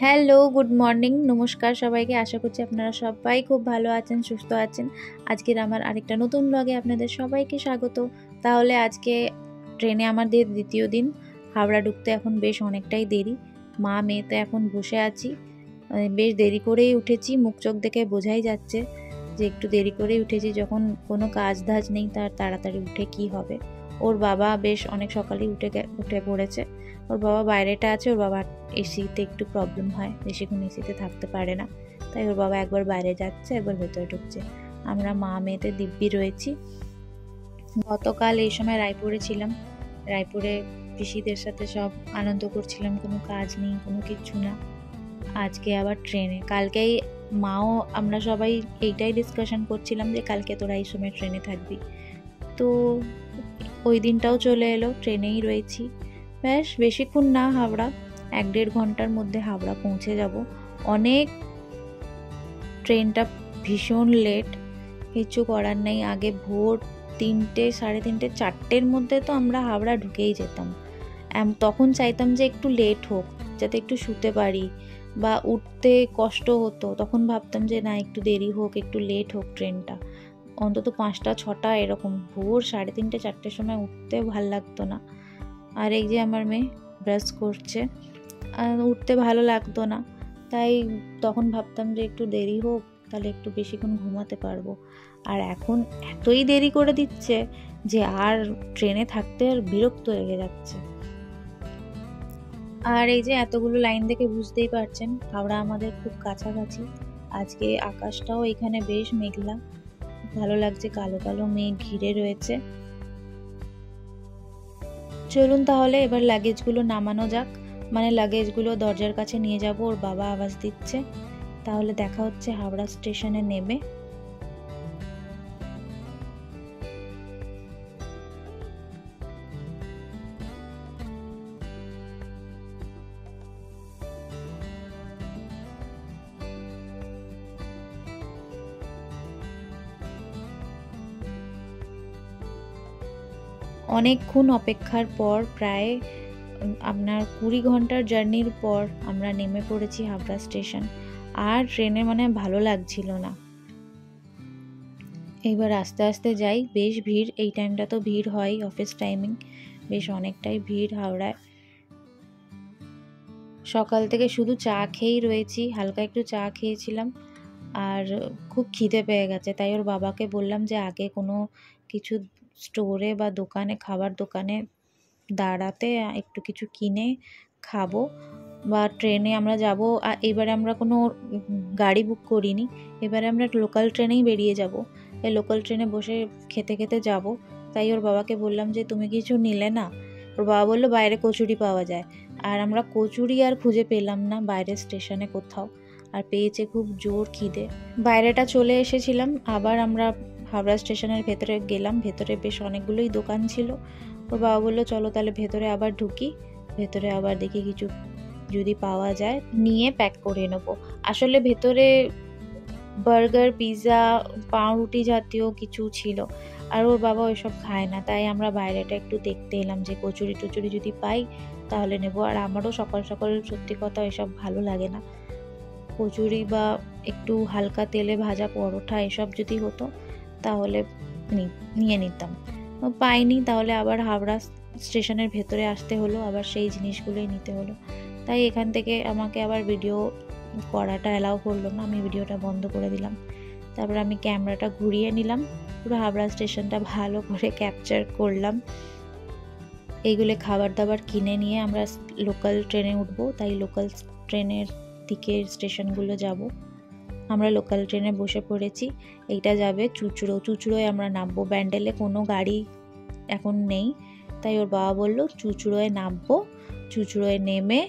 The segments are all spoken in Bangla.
হ্যালো, গুড মর্নিং, নমস্কার সবাইকে। আশা করছি আপনারা সবাই খুব ভালো আছেন, সুস্থ আছেন। আজকের আমার আরেকটা নতুন ব্লগে আপনাদের সবাইকে স্বাগত। তাহলে আজকে ট্রেনে আমাদের দ্বিতীয় দিন। হাওড়া ঢুকতে এখন বেশ অনেকটাই দেরি। মা মেয়ে তো এখন বসে আছি, বেশ দেরি করেই উঠেছি। মুখ চোখ দেখে বোঝাই যাচ্ছে যে একটু দেরি করেই উঠেছি। যখন কোনো কাজ ধাজ নেই তার তাড়াতাড়ি উঠে কি হবে। ওর বাবা বেশ অনেক সকালেই উঠে পড়েছে। ওর বাবা বাইরেটা আছে, ওর বাবা এসিতে একটু প্রবলেম হয়, বেশিক্ষণ এসিতে থাকতে পারে না, তাই ওর বাবা একবার বাইরে যাচ্ছে, একবার ভেতরে ঢুকছে। আমরা মা মেয়েতে দিব্যি রয়েছি। গতকাল এই সময় রায়পুরে ছিলাম। রায়পুরে পিসিদের সাথে সব আনন্দ করছিলাম, কোনো কাজ নেই, কোনো কিচ্ছু না। আজকে আবার ট্রেনে। কালকেই মাও আমরা সবাই এইটাই ডিসকাশন করছিলাম যে কালকে তোরা এই সময় ট্রেনে থাকবি। তো ওই দিনটাও চলে এলো, ট্রেনেই রয়েছি। ব্যাস বেশিক্ষণ না, হাওড়া 1-1.5 ঘন্টার মধ্যে হাওড়া পৌঁছে যাব। অনেক, ট্রেনটা ভীষণ লেট, কিছু করার নেই। আগে ভোর 3টে, 3:30, 4টের মধ্যে তো আমরা হাওড়া ঢুকেই যেতাম। তখন চাইতাম যে একটু লেট হোক, যাতে একটু শুতে পারি বা উঠতে কষ্ট হতো। তখন ভাবতাম যে না, একটু দেরি হোক, একটু লেট হোক ট্রেনটা, অন্তত 5টা 6টা এরকম। ভোর 3:30, 4টের সময় উঠতে ভাল লাগতো না। আর এই যে আমার মেয়ে ব্রাশ করছে, উঠতে ভালো লাগতো না। তাই তখন ভাবতাম যে একটু দেরি হোক, তাহলে একটু বেশিক্ষণ ঘুমাতে পারবো। আর এখন এতই দেরি করে দিচ্ছে যে আর ট্রেনে থাকতে আর বিরক্ত লেগে যাচ্ছে। আর এই যে এতগুলো লাইন দেখে বুঝতেই পারছেন হাওড়া আমাদের খুব কাছাকাছি। আজকে আকাশটাও এখানে বেশ মেঘলা, ভালো লাগছে, কালো কালো মেঘ ঘিরে রয়েছে। চলুন তাহলে এবার লাগেজগুলো নামানো যাক, মানে লাগেজগুলো দরজার কাছে নিয়ে যাব। ওর বাবা আওয়াজ দিচ্ছে। তাহলে দেখা হচ্ছে হাওড়া স্টেশনে নেমে। অনেকক্ষণ অপেক্ষার পর, প্রায় আপনার 20 ঘন্টার জার্নির পর আমরা নেমে পড়েছি হাওড়া স্টেশন। আর ট্রেনে মানে ভালো লাগছিল না। এইবার আস্তে আস্তে যাই। বেশ ভিড়, এই টাইমটা তো ভিড় হয়, অফিস টাইমিং, বেশ অনেকটাই ভিড় হাওড়ায়। সকাল থেকে শুধু চা খেয়েই রয়েছি, হালকা একটু চা খেয়েছিলাম। আর খুব খিদে পেয়ে গেছে, তাই ওর বাবাকে বললাম যে আগে কোনো কিছু স্টোরে বা দোকানে, খাবার দোকানে দাঁড়াতে একটু কিছু কিনে খাবো। বা ট্রেনে আমরা যাব। আর এবারে আমরা কোনো গাড়ি বুক করিনি, এবারে আমরা লোকাল ট্রেনেই বেরিয়ে যাব। এই লোকাল ট্রেনে বসে খেতে খেতে যাব। তাই ওর বাবাকে বললাম যে তুমি কিছু নিলে না? ওর বাবা বললো বাইরে কচুরি পাওয়া যায়। আর আমরা কচুরি আর খুঁজে পেলাম না বাইরের স্টেশনে কোথাও। আর পেয়েছে খুব জোর খিদে। বাইরেটা চলে এসেছিলাম, আবার আমরা হাওড়া স্টেশনের ভেতরে গেলাম। ভেতরে বেশ অনেকগুলোই দোকান ছিল। ওর বাবা বললো চলো তাহলে ভেতরে আবার ঢুকি, ভেতরে আবার দেখি কিছু যদি পাওয়া যায় নিয়ে প্যাক করে নেবো। আসলে ভেতরে বার্গার, পিৎজা, পাউরুটি জাতীয় কিছু ছিল, আর ওর বাবা ওইসব খায় না। তাই আমরা বাইরেটা একটু দেখতে এলাম যে কচুরি টচুরি যদি পাই তাহলে নেব। আর আমারও সকাল সকাল সত্যি কথা এসব ভালো লাগে না। কচুরি বা একটু হালকা তেলে ভাজা পরোটা এসব যদি হতো তাহলে নিয়ে নিতাম। পাইনি, তাহলে আবার হাওড়া স্টেশনের ভেতরে আসতে হলো, আবার সেই জিনিসগুলোই নিতে হলো। তাই এখান থেকে আমাকে আবার ভিডিও করাটা অ্যালাউ করলো না, আমি ভিডিওটা বন্ধ করে দিলাম। তারপর আমি ক্যামেরাটা ঘুরিয়ে নিলাম, পুরো হাওড়া স্টেশনটা ভালো করে ক্যাপচার করলাম। এইগুলো খাবার দাবার কিনে নিয়ে আমরা লোকাল ট্রেনে উঠবো, তাই লোকাল ট্রেনের দিকের স্টেশনগুলো যাব। আমরা লোকাল ট্রেনে বসে পড়েছি। এইটা যাবে চুঁচুড়োয় আমরা নামবো। ব্যান্ডেলে কোনো গাড়ি এখন নেই, তাই ওর বাবা বললো চুঁচুড়োয় নামবো। চুঁচুড়োয় নেমে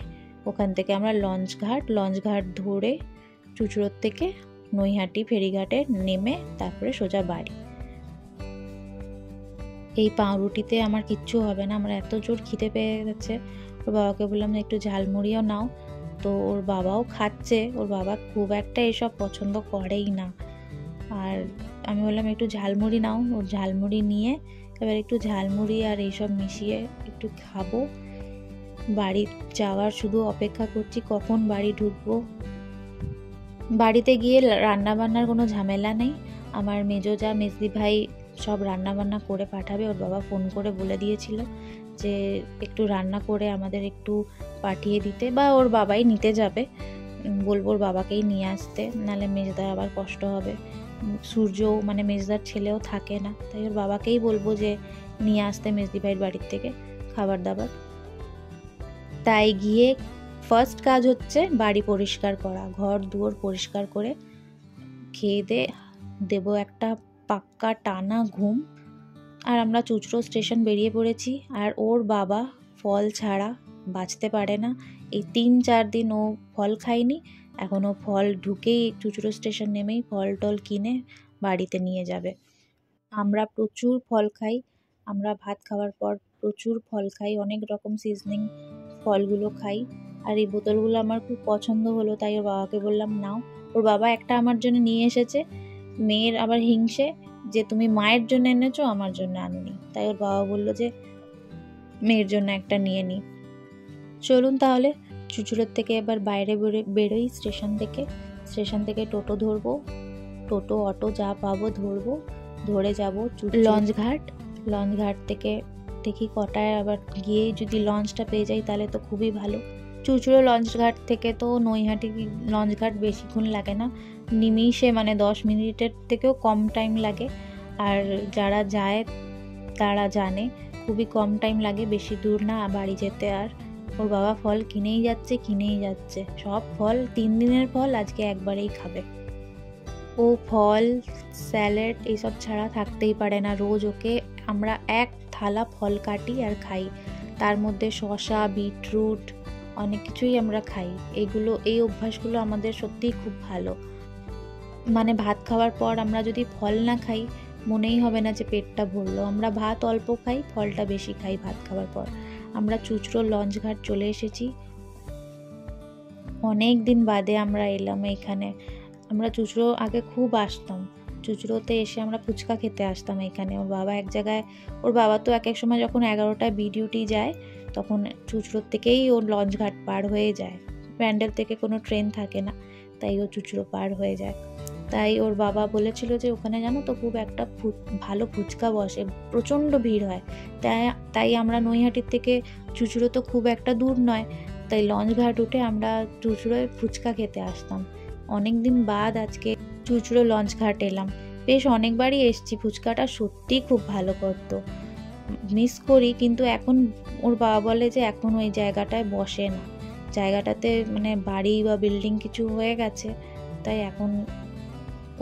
ওখান থেকে আমরা লঞ্চ ঘাট ধরে চুঁচুড়োর থেকে নৈহাটি ফেরিঘাটে নেমে তারপরে সোজা বাড়ি। এই পাউরুটিতে আমার কিচ্ছু হবে না, আমার এত জোর খিদে পেয়ে গেছে। ওর বাবাকে বললাম একটু ঝালমুড়িও নাও, তো ওর বাবাও খাচ্ছে। ওর বাবা খুব একটা এসব পছন্দ করেই না। আর আমি বললাম একটু ঝালমুড়ি নাও, ওর ঝালমুড়ি নিয়ে এবার একটু ঝালমুড়ি আর এইসব মিশিয়ে একটু খাবো। বাড়ি যাওয়ার শুধু অপেক্ষা করছি কখন বাড়ি ঢুকবো। বাড়িতে গিয়ে রান্নাবান্নার কোনো ঝামেলা নেই। আমার মেজো যা মেজদি ভাই সব রান্নাবান্না করে পাঠাবে। ওর বাবা ফোন করে বলে দিয়েছিল যে একটু রান্না করে আমাদের একটু পাঠিয়ে দিতে, বা ওর বাবাই নিতে যাবে, বলবো ওর বাবাকেই নিয়ে আসতে, নাহলে মেজদার আবার কষ্ট হবে। সূর্য মানে মেজদার ছেলেও থাকে না, তাই ওর বাবাকেই বলবো যে নিয়ে আসতে মেজদি ভাইয়ের বাড়ির থেকে খাবার দাবার। তাই গিয়ে ফার্স্ট কাজ হচ্ছে বাড়ি পরিষ্কার করা, ঘর দুয়ার পরিষ্কার করে খেয়ে দেবো একটা পাক্কা টানা ঘুম। আর আমরা চুঁচুড়ো স্টেশন বেরিয়ে পড়েছি। আর ওর বাবা ফল ছাড়া বাঁচতে পারে না। এই 3-4 দিন ও ফল খায়নি, এখন ও ফল ঢুকেই চুঁচুড়ো স্টেশন নেমেই ফল টল কিনে বাড়িতে নিয়ে যাবে। আমরা প্রচুর ফল খাই, আমরা ভাত খাওয়ার পর প্রচুর ফল খাই, অনেক রকম সিজনিং ফলগুলো খাই। আর এই বোতলগুলো আমার খুব পছন্দ হলো, তাই ওর বাবাকে বললাম নাও। ওর বাবা একটা আমার জন্য নিয়ে এসেছে, মেয়ের আবার হিংসে যে তুমি মায়ের জন্য এনেছো আমার জন্য আনোনি, তাই ওর বাবা বললো যে মেয়ের জন্য একটা নিয়ে নিই। চলুন তাহলে চুঁচুড়োর থেকে এবার বাইরে বেরোই স্টেশন থেকে টোটো ধরবো, টোটো অটো যা পাবো ধরবো, ধরে যাবো লঞ্চ ঘাট থেকে দেখি কটায় আবার গিয়ে যদি লঞ্চটা পেয়ে যাই তাহলে তো খুবই ভালো। চুঁচুড়ো লঞ্চ ঘাট থেকে তো নৈহাটি লঞ্চ ঘাট বেশিক্ষণ লাগে না, নিমিষে মানে 10 মিনিটের থেকেও কম টাইম লাগে। আর যারা যায় তারা জানে খুবই কম টাইম লাগে, বেশি দূর না বাড়ি যেতে। আর ওর বাবা ফল কিনেই যাচ্ছে, সব ফল 3 দিনের ফল আজকে একবারেই খাবে। ও ফল স্যালাড এইসব ছাড়া থাকতেই পারে না। রোজ ওকে আমরা এক থালা ফল কাটি আর খাই, তার মধ্যে শসা বিটরুট অনেক কিছুই আমরা খাই। এই অভ্যাসগুলো আমাদের সত্যিই খুব ভালো। মানে ভাত খাওয়ার পর আমরা যদি ফল না খাই মনেই হবে না যে পেটটা ভরলো। আমরা ভাত অল্প খাই, ফলটা বেশি খাই ভাত খাওয়ার পর। আমরা চুঁচুড়ো লঞ্চ ঘাট চলে এসেছি, অনেক দিন বাদে আমরা এলাম এইখানে। আমরা চুঁচুড়ো আগে খুব আসতাম, চুঁচুড়োতে এসে আমরা ফুচকা খেতে আসতাম এখানে। ওর বাবা তো এক সময় যখন 11টায় ডিউটি যায় তখন চুঁচুড়োর থেকেই ওর লঞ্চ ঘাট পার হয়ে যায়, ব্যান্ডেল থেকে কোনো ট্রেন থাকে না, তাই ও চুঁচুড়ো পার হয়ে যায়। তাই ওর বাবা বলেছিল যে ওখানে জানো তো খুব একটা ভালো ফুচকা বসে, প্রচণ্ড ভিড় হয়। তাই আমরা নৈহাটির থেকে চুঁচুড়ো তো খুব একটা দূর নয়, তাই লঞ্চ ঘাট উঠে আমরা চুঁচুড়োয় ফুচকা খেতে আসতাম। অনেক দিন বাদ আজকে চুঁচুড়ো লঞ্চ ঘাট এলাম, বেশ অনেকবারই এসছি। ফুচকাটা সত্যি খুব ভালো করতো, মিস করি। কিন্তু এখন ওর বাবা বলে যে এখন ওই জায়গাটায় বসে না, জায়গাটাতে মানে বাড়ি বা বিল্ডিং কিছু হয়ে গেছে, তাই এখন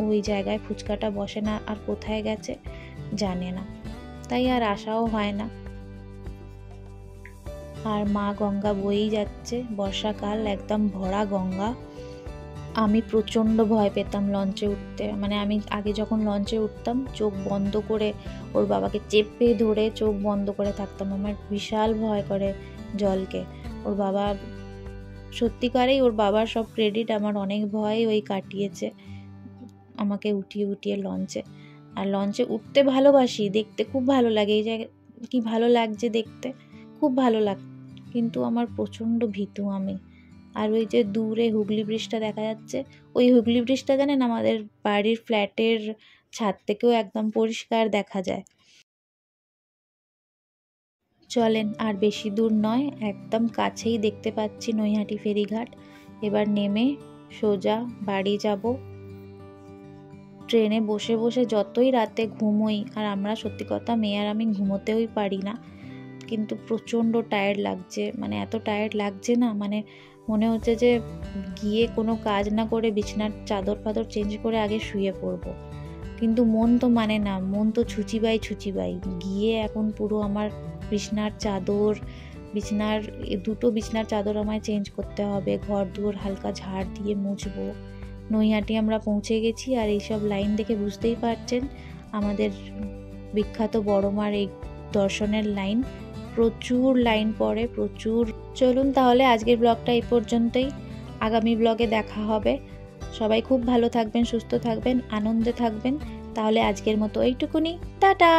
ওই জায়গায় ফুচকাটা বসে না। আর কোথায় গেছে জানে না, তাই আর আসাও হয় না। আর মা গঙ্গা বয়েই যাচ্ছে, বর্ষাকাল একদম ভরা গঙ্গা। আমি প্রচণ্ড ভয় পেতাম লঞ্চে উঠতে, মানে আমি আগে যখন লঞ্চে উঠতাম চোখ বন্ধ করে ওর বাবাকে চেপে ধরে চোখ বন্ধ করে থাকতাম, আমার বিশাল ভয় করে জলকে। ওর বাবা সত্যিকারেই ওর বাবার সব ক্রেডিট, আমার অনেক ভয় ওই কাটিয়েছে আমাকে উঠিয়ে লঞ্চে। আর লঞ্চে উঠতে ভালোবাসি, দেখতে খুব ভালো লাগে, এই জায়গায় কি ভালো লাগছে দেখতে, খুব ভালো লাগ, কিন্তু আমার প্রচণ্ড ভীতু আমি। আর ওই যে দূরে হুগলি ব্রিজটা দেখা যাচ্ছে, ওই হুগলি ব্রিজটা জানেন আমাদের বাড়ির ফ্ল্যাটের ছাদ থেকেও একদম পরিষ্কার দেখা যায়। চলেন, আর বেশি দূর নয়, একদম কাছেই দেখতে পাচ্ছি নৈহাটি ফেরিঘাট। এবার নেমে সোজা বাড়ি যাব। ট্রেনে বসে বসে যতই রাতে ঘুমোই, আর আমরা সত্যি কথা মেয়ে আর আমি ঘুমোতেই পারি না, কিন্তু প্রচণ্ড টায়ার্ড লাগছে, মানে এত টায়ার্ড লাগছে না, মানে মনে হচ্ছে যে গিয়ে কোনো কাজ না করে বিছানার চাদর ফাদর চেঞ্জ করে আগে শুয়ে পড়বো। কিন্তু মন তো মানে না, মন তো ছুচিবাই। গিয়ে এখন পুরো আমার দুটো বিছনার চাদর আমায় চেঞ্জ করতে হবে, ঘর দুয়ার হালকা ঝাড় দিয়ে মুছবো। নৈহাটি আমরা পৌঁছে গেছি। আর এইসব লাইন দেখে বুঝতেই পারছেন আমাদের বিখ্যাত বড়মার এই দর্শনের লাইন, প্রচুর লাইন পড়ে, প্রচুর। চলুন তাহলে আজকের ব্লগটা এই পর্যন্তই, আগামী ব্লগে দেখা হবে। সবাই খুব ভালো থাকবেন, সুস্থ থাকবেন, আনন্দে থাকবেন। তাহলে আজকের মতো এইটুকুনি, টাটা।